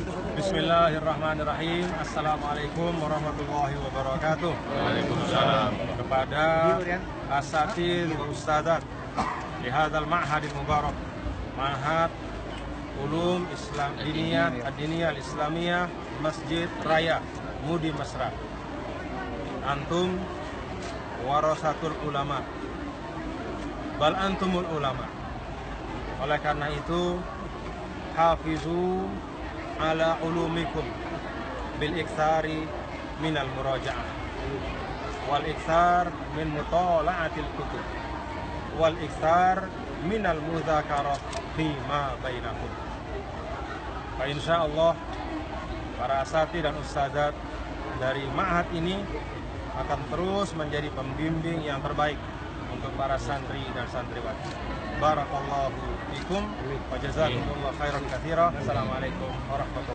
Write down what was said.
Bismillahirrahmanirrahim. Assalamualaikum warahmatullahi wabarakatuh. Waalaikumsalam. Kepada asatidz wa ustadzat di hadzal ma'hadil mubarak, Ma'had Ulum Islam Diniyah Al-Islamiyah Masjid Raya Mudi Mesra. Antum warasatul ulama, bal antumul ulama. Oleh karena itu, hafizu ala ulumikum bil iktsari minal muraja'ah wal iktsar min mutala'atil kutub wal iktsar minal mudzakarah fima bainakum. Fa insyaallah para asatidz dan ustadzat dari ma'had ini akan terus menjadi pembimbing yang terbaik untuk para santri dan santriwati. Barakallahu fikum wa jazakumullahu khairan katsira. Assalamualaikum warahmatullahi wabarakatuh.